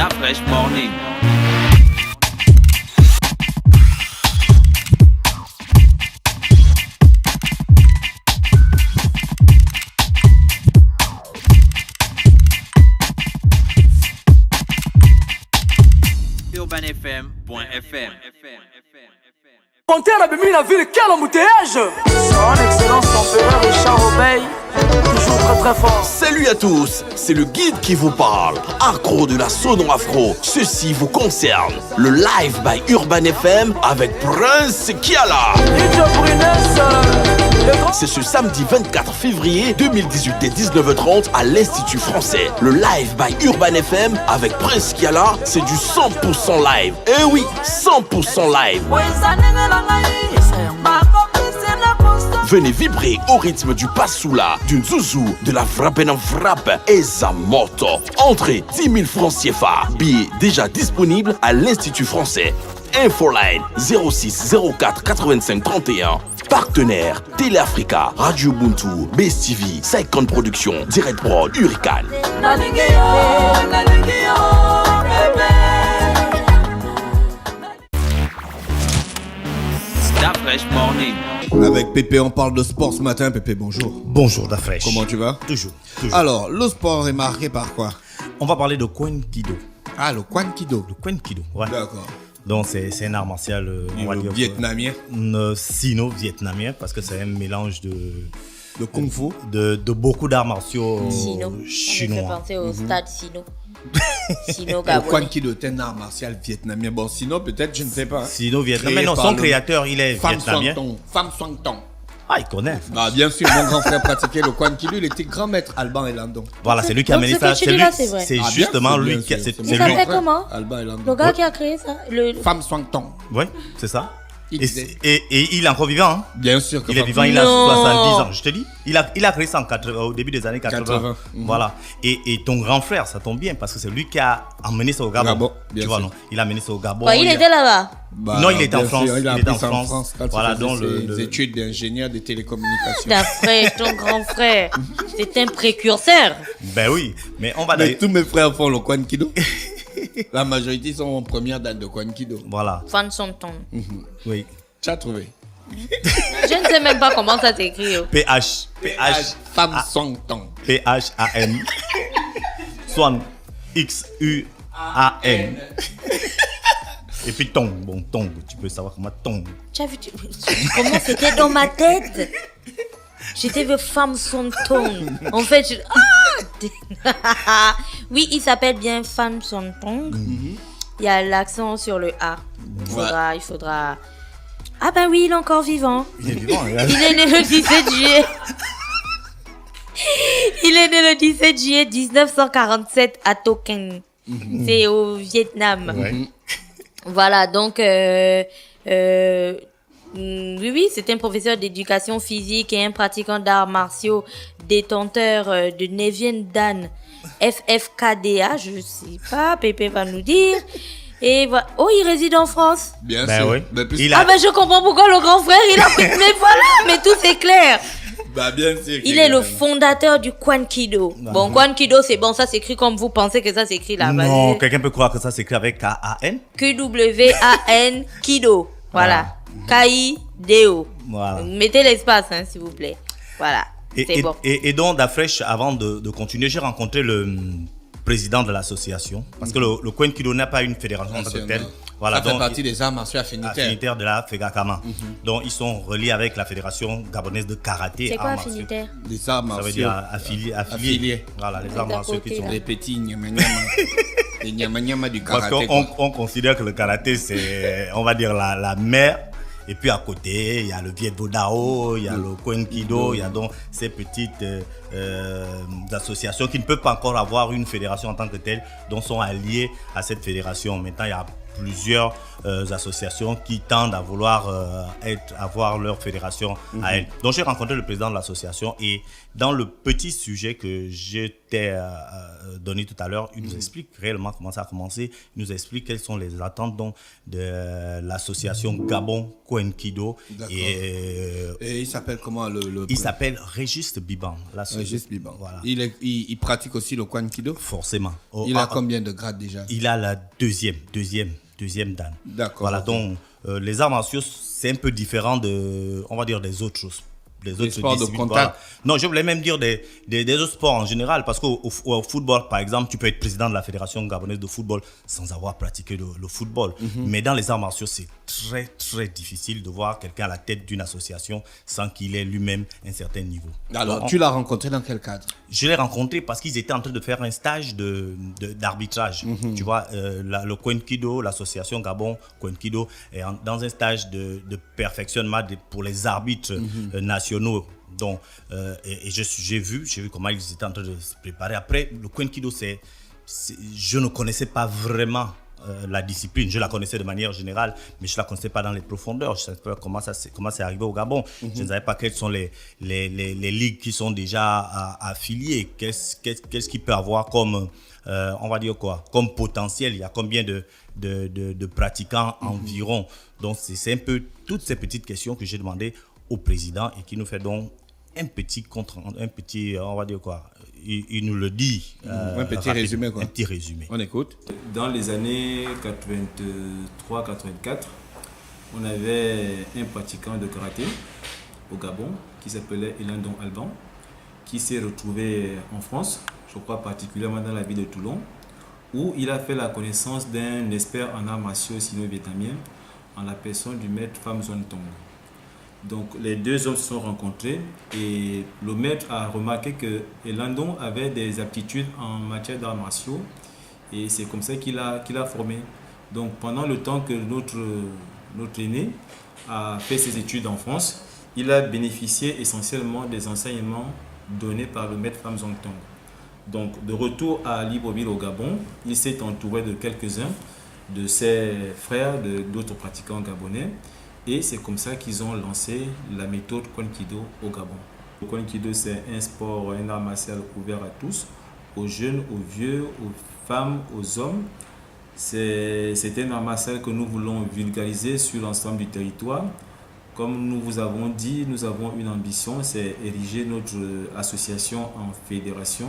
That Fresh Morning. UrbanFM.fm. Ponter a bémi la ville, quel embouteillage! Son excellence l'empereur Richard Obey, toujours très très fort. Salut à tous, c'est le guide qui vous parle. Accro de la sono afro, ceci vous concerne. Le live by Urban FM avec Prince Kiala. C'est ce samedi 24 février 2018 dès 19h30 à l'Institut français. Le live by Urban FM avec Prince Kiala, c'est du 100% live. Eh oui, 100% live. Venez vibrer au rythme du Passoula, du Nzouzou, de la frappe en frappe et Zamoto. Entrée 10 000 francs CFA. Billets déjà disponibles à l'Institut français. Infoline 06 04 85 31. Partenaire Téléafrica, Radio Ubuntu, Best TV, Saikon Productions, Direct Prod, Hurricane. That Fresh Morning. Avec Pépé, on parle de sport ce matin. Pépé, bonjour. Bonjour Dafresh. Comment tu vas? Toujours. Alors, le sport est marqué par quoi? On va parler de Kwan-Kido. Ah, le Kwan-Kido. Le Kwan-Kido, ouais. D'accord. Donc c'est un art martial on va dire vietnamien. Sino-vietnamien parce que c'est un mélange de kung-fu. De beaucoup d'arts martiaux chinois. On me fait penser au stade Sino. Sino Le Gabonais. Kwan-Kido est un art martial vietnamien. Bon, sinon, peut-être, je ne sais pas. Sino-vietnamien. Non, son créateur, il est vietnamien. Pham Xuong Tong. Ah, il connaît. Bah, bien sûr, mon grand frère pratiquait le Kwan-Kido. Il était grand maître Alban Elandon. Voilà, c'est lui qui a Donc, mené ce ça. que tu dis là, c'est vrai. C'est Ah, justement bien, lui qui a. c'est C'est mon Il grand lui. s'appelle frère, comment? Alban Elandon. Le gars qui a créé ça. Pham Xuong Tong. Oui, c'est ça. Il Et il est encore vivant. Hein. Bien sûr que Il est Pham vivant, Xuong il a Non. 70 ans. Je te dis, il a créé ça au début des années 80. Voilà. Et ton grand frère, ça tombe bien parce que c'est lui qui a emmené ça au Gabon. Gabon, bien tu vois, sûr. non? Il a mené ça au Gabon. Ouais, il était là-bas. Bah, Non, il était en bien France. sûr, il a Il était appris en ça France. Quand Voilà, il faisait donc ses études d'ingénieur de télécommunications. Ta frère, ton grand frère. C'est un précurseur. Ben oui, mais on va Mais d'ailleurs. tous mes frères font le Kwan-Kido. La majorité sont en première date de Kwan-Kido. Voilà, Fan son ton. oui. Tu as trouvé? Je ne sais même pas comment ça s'écrit. Oh. Pham Xuong Tong. PHAN. Swan. XUAN. Et puis Tong. Bon, Tong, tu peux savoir comment Tong. Tu as vu comment c'était dans ma tête? J'étais vu femme son ton. En fait, oui, il s'appelle bien Fan Son Tong. Il y a l'accent sur le A. Il faudra. Ah ben oui, il est encore vivant. Il est vivant. Il est né le 17 juillet. Il est né le 17 juillet 1947 à Token. C'est au Vietnam. Ouais. Voilà, donc oui, c'est un professeur d'éducation physique et un pratiquant d'arts martiaux, détenteur de Nevien Dan FFKDA, je sais pas, Pépé va nous dire. Et voilà. Oh, il réside en France. Bien Ben sûr. oui. Ben, plus- Il a- Ah ben je comprends pourquoi le grand frère il a pris. Mais voilà, mais tout c'est clair. Bah, bien sûr. Il est le fondateur du Kwan-Kido. Bon, Kwan-Kido c'est bon, ça s'écrit comme vous pensez que ça s'écrit là. Non, quelqu'un peut croire que ça s'écrit avec K-A-N. QWAN Kido. Voilà. K-I-D-O. Voilà. Mettez l'espace, hein, s'il vous plaît. Voilà. C'est bon. Et donc, Dafresh, avant de continuer, j'ai rencontré le président de l'association. Parce que le Kwan-Kido n'a pas une fédération en tant que telle. Voilà, Ça fait donc, partie des arts martiaux affinitaires. affinitaire de la FEGAKAMA. Donc, ils sont reliés avec la fédération gabonaise de karaté. C'est quoi arts martiaux. affinitaire? Des arts Ça veut martiaux. dire affiliés. Voilà, les arts D'à martiaux côté, qui sont. là. Les petits nyama-nyama. Les nyama-nyama du Parce karaté. qu'on considère que le karaté, c'est, on va dire, la mère. Et puis à côté, il y a le Viet Vo Dao, il y a le Kwan-Kido, il y a donc ces petites associations qui ne peuvent pas encore avoir une fédération en tant que telle, donc sont alliées à cette fédération. Maintenant, il y a plusieurs associations qui tendent à vouloir avoir leur fédération à elles. Donc j'ai rencontré le président de l'association et dans le petit sujet que je t'ai donné tout à l'heure, il nous explique réellement comment ça a commencé, il nous explique quelles sont les attentes donc, de l'association Gabon Kouenkido. Et il s'appelle comment Il s'appelle Régis Biban. Régis Biban. Voilà. Il pratique aussi le Kouenkido. Forcément. Il a combien de grades déjà? Il a la deuxième dan. D'accord. Voilà, donc les arts martiaux, c'est un peu différent on va dire, des autres choses. Les autres sports de disciplines, contact. voilà. Non, je voulais même dire des autres sports en général, parce qu'au football, par exemple, tu peux être président de la Fédération gabonaise de football sans avoir pratiqué le football. Mais dans les arts martiaux, c'est très, très difficile de voir quelqu'un à la tête d'une association sans qu'il ait lui-même un certain niveau. Alors, tu l'as rencontré dans quel cadre? Je l'ai rencontré parce qu'ils étaient en train de faire un stage d'arbitrage. Tu vois, le Kouenkido, l'association Gabon Kouenkido, est dans un stage de perfectionnement pour les arbitres nationaux. Donc, j'ai vu comment ils étaient en train de se préparer. Après, le Kouenkido, je ne connaissais pas vraiment la discipline. Je la connaissais de manière générale, mais je ne la connaissais pas dans les profondeurs. Je ne savais pas comment c'est arrivé au Gabon. Je ne savais pas quelles sont les ligues qui sont déjà affiliées. Qu'est-ce qu'il peut avoir comme, on va dire quoi, comme potentiel. Il y a combien de pratiquants environ. Donc, c'est un peu toutes ces petites questions que j'ai demandées au président et qui nous fait donc un petit, on va dire quoi, il nous le dit. Un petit résumé quoi. Un petit résumé. On écoute. Dans les années 83-84, on avait un pratiquant de karaté au Gabon qui s'appelait Elandon Alban, qui s'est retrouvé en France, je crois particulièrement dans la ville de Toulon, où il a fait la connaissance d'un expert en arts martiaux sino-vietnamiens en la personne du maître Pham Xuân Thong. Donc les deux hommes se sont rencontrés et le maître a remarqué que Elandon avait des aptitudes en matière d'arts martiaux et c'est comme ça qu'il a formé. Donc pendant le temps que notre aîné a fait ses études en France, il a bénéficié essentiellement des enseignements donnés par le maître Pham Xuân Thong. Donc de retour à Libreville au Gabon, il s'est entouré de quelques-uns de ses frères, d'autres pratiquants gabonais. Et c'est comme ça qu'ils ont lancé la méthode Kouenkido au Gabon. Le Kouenkido, c'est un sport, un art martial ouvert à tous, aux jeunes, aux vieux, aux femmes, aux hommes. C'est un art martial que nous voulons vulgariser sur l'ensemble du territoire. Comme nous vous avons dit, nous avons une ambition, c'est ériger notre association en fédération.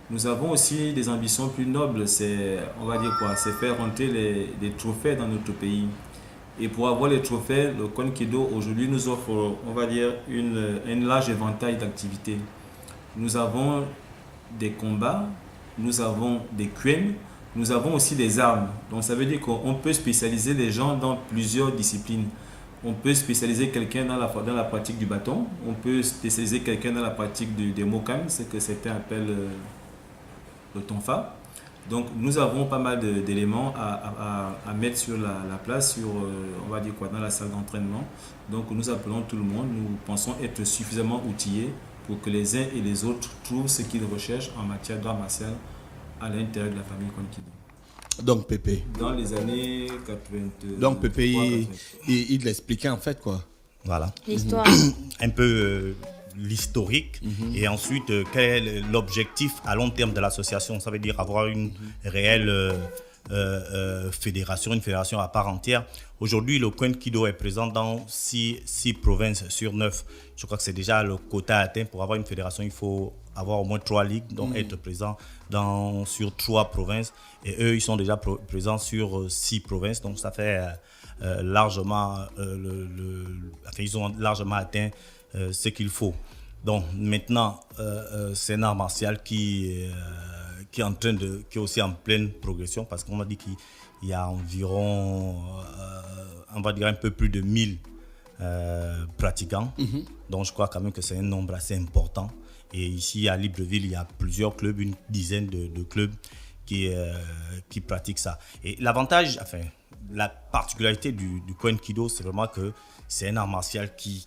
Nous avons aussi des ambitions plus nobles, c'est faire rentrer les trophées dans notre pays. Et pour avoir les trophées, le Kouenkido aujourd'hui nous offre, on va dire, un large éventail d'activités. Nous avons des combats, nous avons des kuens, nous avons aussi des armes. Donc ça veut dire qu'on peut spécialiser les gens dans plusieurs disciplines. On peut spécialiser quelqu'un dans la pratique du bâton, on peut spécialiser quelqu'un dans la pratique des mokan, ce que certains appellent le tonfa. Donc nous avons pas mal d'éléments à mettre sur la place, on va dire quoi, dans la salle d'entraînement. Donc nous appelons tout le monde, nous pensons être suffisamment outillés pour que les uns et les autres trouvent ce qu'ils recherchent en matière d'art martial à l'intérieur de la famille Kouenkido. Donc Pépé. Dans les années 80. Donc Pépé, il l'expliquait en fait quoi. Voilà. L'histoire. Un peu l'historique et ensuite quel est l'objectif à long terme de l'association. Ça veut dire avoir une réelle fédération, une fédération à part entière. Aujourd'hui, le Kouenkido est présent dans 6 provinces sur 9. Je crois que c'est déjà le quota atteint. Pour avoir une fédération, il faut avoir au moins 3 ligues, donc être présent sur 3 provinces. Et eux, ils sont déjà présents sur 6 provinces. Donc ça fait largement, ils ont largement atteint ce qu'il faut. Donc maintenant, c'est un art martial qui est aussi en pleine progression parce qu'on a dit qu'il y a environ, on va dire un peu plus de 1000 pratiquants. Donc je crois quand même que c'est un nombre assez important. Et ici à Libreville, il y a plusieurs clubs, une dizaine de clubs qui pratiquent ça. Et l'avantage, la particularité du Kwen Kido, c'est vraiment que c'est un art martial qui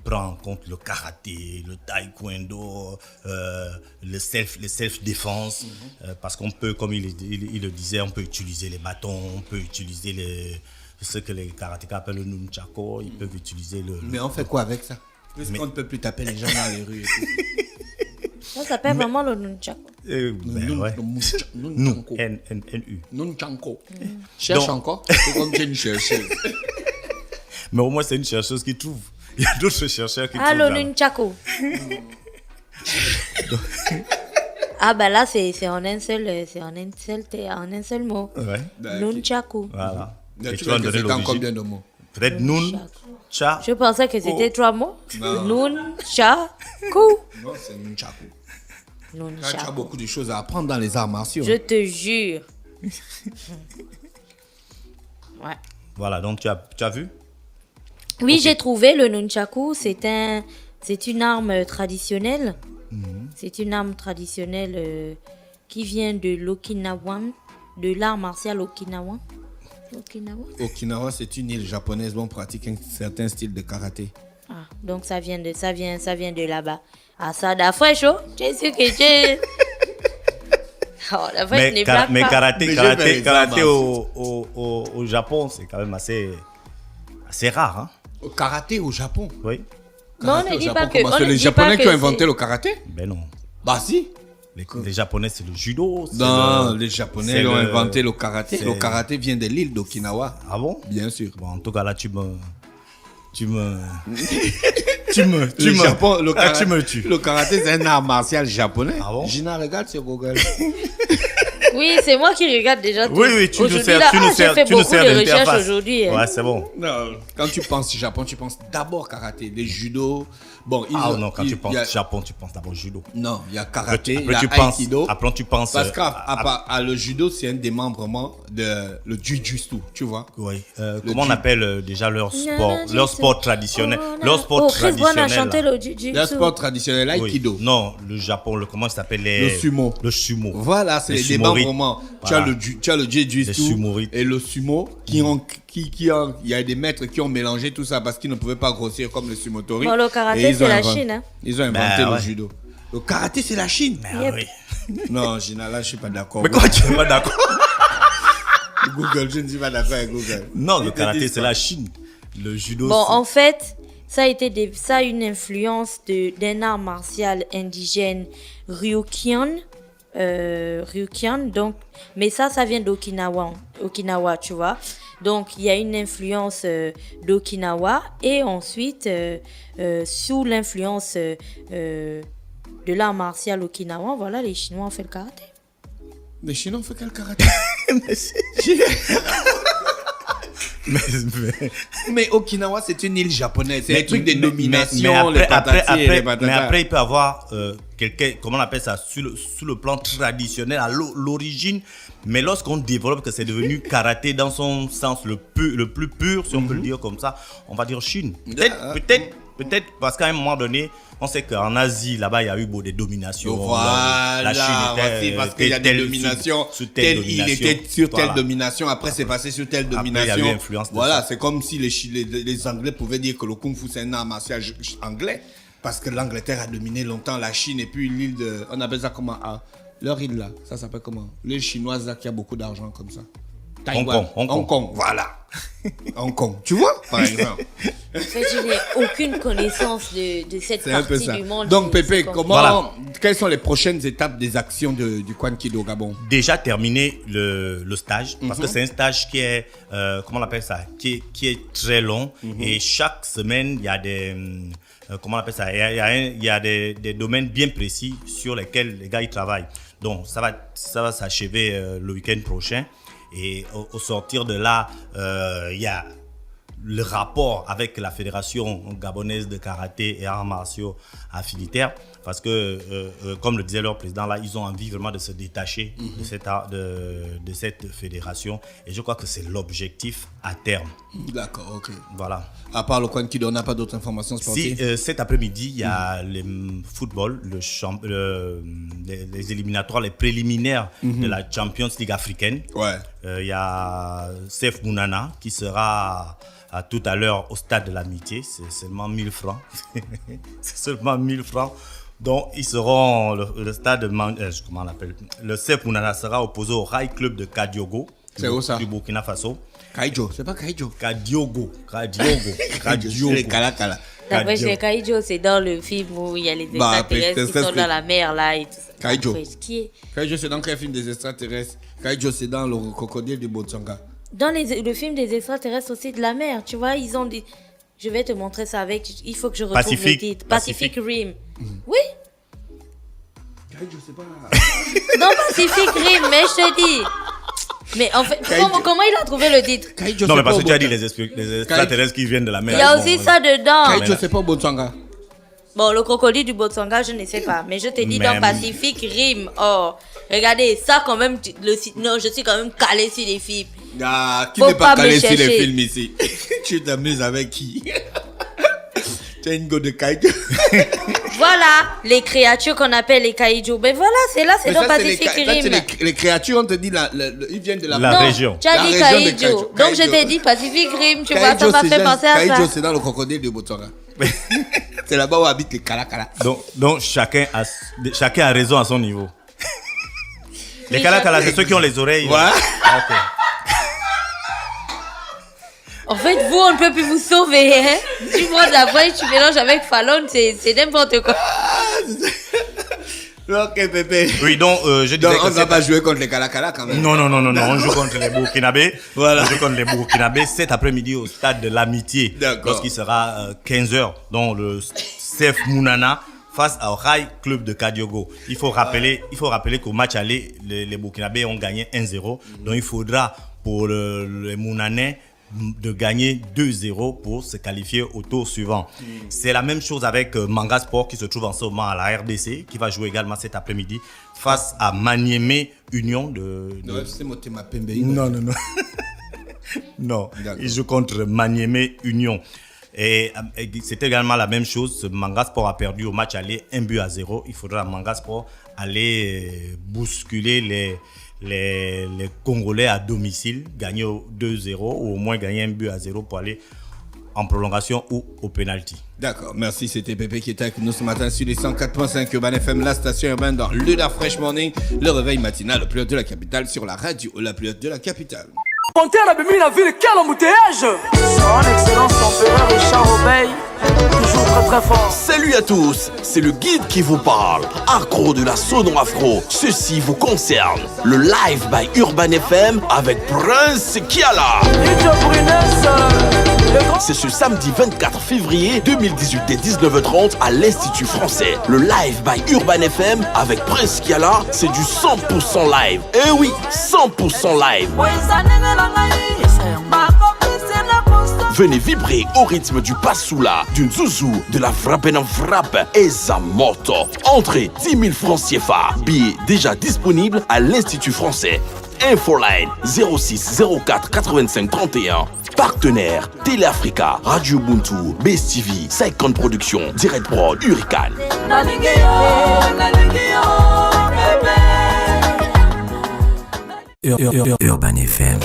prend en compte le karaté, le taekwondo, le self-défense, parce qu'on peut, comme il le disait, on peut utiliser les bâtons, on peut utiliser ce que les karatékas appellent le nunchako, ils peuvent utiliser le... Mais on fait quoi avec ça? Puisqu'on ne peut plus taper les gens dans les rues et tout. Ça s'appelle vraiment le nunchaku. Ouais. Nunchaku. N-U. Nunchaku. Cherche Donc- encore. C'est comme tu une chercheuse. Mais au moins, c'est une chercheuse qui trouve. Il y a d'autres chercheurs qui Ah, trouvent. le là. nunchaku. Ah, ben là, c'est en un seul mot. Ouais, Nunchaku. voilà. Mais Et tu tu vas vois me que donner c'est en l'origine. combien de mots? Peut-être Nun, Cha. Je pensais que c'était 3 mots. Non. Nunchaku. Non, c'est Nunchaku. Là, tu as Nunchaku. beaucoup de choses à apprendre dans les arts martiaux. Je te jure. Ouais. Voilà, donc tu as vu? Oui, j'ai trouvé le nunchaku. C'est une arme traditionnelle. C'est une arme traditionnelle qui vient de l'Okinawa, de l'art martial okinawan. C'est Okinawa? Okinawa, c'est une île japonaise où on pratique un certain style de karaté. Ah, donc ça vient de là-bas. Ah, ça da fraîche, oh. Tu es sûr que tu... Oh, la fraîche n'est pas... Mais Mais j'ai karaté fait les arts au Japon, c'est quand même assez rare. Hein? Au karaté au Japon. Oui. Mais on Karaté ne au dit Japon, pas que... comment on c'est ne les dit pas Japonais que qui ont c'est- inventé le karaté? Ben non. Bah si. Les Japonais, c'est le judo. c'est Non, le- les Japonais c'est ont le- inventé le karaté. c'est- Le karaté vient de l'île d'Okinawa. Ah bon? Bien sûr. Bon, en tout cas, là, tu me... Le Japon, le Ah, karaté, tu me tues. Le karaté, c'est un art martial japonais. Ah bon? Gina, regarde sur Google. Oui, c'est moi qui regarde déjà tout. Oui, tu nous Aujourd'hui, sers, là, tu nous j'ai sers, fait tu nous beaucoup sers de recherches d'interface. aujourd'hui. hein. Ouais, c'est bon. Non, quand tu penses Japon, tu penses d'abord karaté. Les judo. Bon, Ah non, quand tu penses il y a- Japon, tu penses d'abord judo. Non, il y a karaté, il y Après, a tu penses, aikido. après, tu penses... Parce que le judo, c'est un démembrement de le jujutsu, tu vois. Oui. Le Comment on ju- appelle déjà leur Nanana, sport traditionnel? Leur sport Oh, Chris Brown a traditionnel. chanté là. le jujutsu. Le sport traditionnel, Oui. l'aïkido. Non, le Japon, comment ça s'appelle Le sumo. Le sumo. Voilà, c'est les sumorites. démembrements. Voilà. Tu as le jujutsu Les sumorites. et le sumo il y a des maîtres qui ont mélangé tout ça parce qu'ils ne pouvaient pas grossir comme le sumotori. Bon, le karaté, Et ils c'est ont la inventé- Chine, hein. Ils ont inventé Ben, le ouais. judo. Le karaté, c'est la Chine. Ah Yep. oui. Non, Gina, là, je suis pas d'accord. Mais comment tu n'es pas d'accord? Google, je ne suis pas d'accord avec Google. Non, le Ils te karaté, disent c'est pas. la Chine. Le judo, Bon, c'est... en fait, ça a une influence d'un art martial indigène Ryukyuan. Donc, mais ça vient Okinawa, tu vois. Donc, il y a une influence d'Okinawa et ensuite, sous l'influence de l'art martial okinawan, voilà, les Chinois ont fait le karaté. Les Chinois ont fait quel karaté? Mais Okinawa, c'est une île japonaise. C'est un truc de domination, les patati et les patata. mais après, il peut avoir quelqu'un, comment on appelle ça, sous le plan traditionnel, à l'origine. Mais lorsqu'on développe que c'est devenu karaté dans son sens le plus pur, si on peut le dire comme ça, on va dire Chine. Peut-être, parce qu'à un moment donné, on sait qu'en Asie, là-bas, il y a eu des dominations. Voilà, la Chine était, voici, parce qu'il y a des dominations. Sous telle Il domination. était sur telle Voilà. domination, après c'est passé sur telle Après, il y domination. a eu influence de Voilà, ça. c'est comme si les Anglais pouvaient dire que le Kung Fu c'est un art martial anglais, parce que l'Angleterre a dominé longtemps la Chine et puis l'île de. On appelle ça comment? Leur île là, ça s'appelle comment? L'île chinoise là qui a beaucoup d'argent comme ça. Taïwan. Hong Kong. Voilà. Hong Kong, tu vois, par exemple. En fait, je n'ai aucune connaissance de cette C'est un peu partie ça. du monde. Donc, C'est Pépé, compliqué. quelles sont les prochaines étapes des actions du Kwan Kido au Gabon? Déjà terminé le stage, parce que c'est un stage qui est, comment on appelle ça, qui est très long. Et chaque semaine, il y a des, comment on appelle ça, il y a des domaines bien précis sur lesquels les gars ils travaillent. Donc, ça va s'achever le week-end prochain. Et au sortir de là, il y a le rapport avec la Fédération gabonaise de karaté et arts martiaux affilitaires, parce que, comme le disait leur président, là, ils ont envie vraiment de se détacher de cette fédération. Et je crois que c'est l'objectif à terme. D'accord, ok. Voilà. À part le Kwan Kido, on n'a pas d'autres informations Si, sportives? cet après-midi, il y a le football, les éliminatoires, les préliminaires de la Champions League africaine. Ouais. Il y a Sef Mounana qui sera tout à l'heure au stade de l'amitié. C'est seulement 1000 francs. C'est seulement 1000 francs. Donc, ils seront, le stade, comment on appelle, le Sef Mounana sera opposé au Rai Club de Kadiogo. C'est où ça? Du Burkina Faso. Kaijo, c'est pas Kaijo. Kadiogo. C'est les Kalakala. D'après chez Kaijo, c'est dans le film où il y a les extraterrestres qui sont dans la mer là et tout ça. Kaijo. Après, qui est... Kaijo, c'est dans quel film des extraterrestres? Kaijo, c'est dans le crocodile du Botswana. Dans le film des extraterrestres aussi de la mer, tu vois, ils ont dit... Je vais te montrer ça avec... Il faut que je retrouve le titre. Pacific Rim. Oui. Kaijo, c'est pas... Non, Pacific Rim, mais je te dis... Mais en fait, comment il a trouvé le titre? Kaijo, Non, mais c'est parce pas que tu as au dit les extraterrestres qui viennent de la mer. Il y a aussi ça dedans. Kaijo, c'est pas au Botswana. Bon, le crocodile du Botswana, je ne sais pas. Mais je te dis dans Pacific Rim. Oh, regardez, ça quand même... Non, je suis quand même calé sur les films. Ah, qui Faut n'est pas pas calé me sur les chercher. films ici? Tu t'amuses avec qui? Tu as une go de Kaijo. Voilà, les créatures qu'on appelle les kaiju. Ben voilà, c'est là, c'est Mais dans ça, c'est Pacific ça, c'est Rim. les créatures, on te dit, ils viennent de la La Non, région. tu as La dit région de kaiju. Kaiju. Donc je Kaiju. t'ai dit Pacific Rim, tu vois, Kaijo, ça m'a fait penser à Kaijo, ça. c'est dans le crocodile du Botswana. C'est là-bas où habitent les Kalakala. Donc chacun a raison à son niveau. Les Mais Kalakala, chacun- c'est ceux qui ont les oreilles. Ouais. Ah, ok. En fait, vous, on ne peut plus vous sauver. Hein? Tu prends de la voix, tu mélanges avec Fallon, c'est n'importe quoi. Ok, Pépé. Oui, donc je disais Donc, on que ne va c'est- pas jouer contre les Kalakala quand même. Non, on joue contre les Burkinabés. Voilà. On joue contre les Burkinabés cet après-midi au stade de l'amitié. D'accord. Lorsqu'il sera 15h, dans le Sef Mounana face au Rai Club de Kadiogo. Il faut rappeler qu'au match aller, les Burkinabés ont gagné 1-0. Donc il faudra pour les Mounanais de gagner 2-0 pour se qualifier au tour suivant. C'est la même chose avec Manga Sport qui se trouve en ce moment à la RDC, qui va jouer également cet après-midi face à Maniémé Union de... Non, c'est Motema Pembe. Non. Non, D'accord. il joue contre Maniémé Union. Et c'était également la même chose. Manga Sport a perdu au match aller 1-0. Il faudra à Manga Sport aller bousculer les Congolais à domicile, gagner 2-0 ou au moins gagner 1-0 pour aller en prolongation ou au penalty. D'accord, merci, c'était Pépé qui était avec nous ce matin sur les 104.5 Urban FM, la station urbaine dans le Fresh Morning, le réveil matinal, le plus haut de la capitale sur la radio, la plus haute de la capitale. Monter à la ville, quel embouteillage! Son Excellence l'Empereur Richard Obey, toujours très très fort. Salut à tous, c'est le guide qui vous parle. Accro de la sono afro, ceci vous concerne. Le live by Urban FM avec Prince Kiala. Ninja Brunès, le grand... C'est ce samedi 24 février 2018 dès 19h30 à l'Institut français. Le live by Urban FM avec Prince Kiala, c'est du 100% live. Eh oui, 100% live. Venez vibrer au rythme du Passoula, du Zouzou, de la Frappe en Frappe et Zamoto. Entrée 10 000 francs CFA. Billets déjà disponibles à l'Institut français. Infoline 06 04 85 31. Partenaires Télé Africa, Radio Ubuntu, Best TV, Saikon Productions, Direct Prod, Hurricane. Urban FM.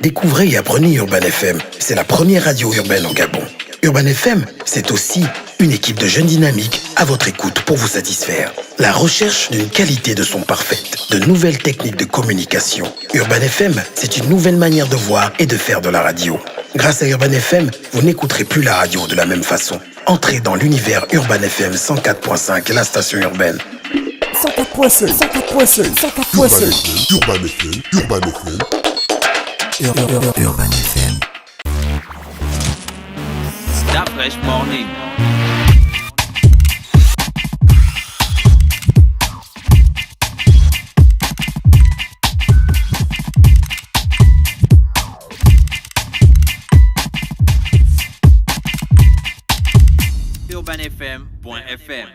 Découvrez et apprenez Urban FM. C'est la première radio urbaine en Gabon. Urban FM, c'est aussi une équipe de jeunes dynamiques à votre écoute pour vous satisfaire. La recherche d'une qualité de son parfaite, de nouvelles techniques de communication. Urban FM, c'est une nouvelle manière de voir et de faire de la radio. Grâce à Urban FM, vous n'écouterez plus la radio de la même façon. Entrez dans l'univers Urban FM 104.5, la station urbaine. 104.5, 104.5, 104.5. Urban FM, Urban FM. Urban FM. Stop Fresh Morning. UrbanFM.fm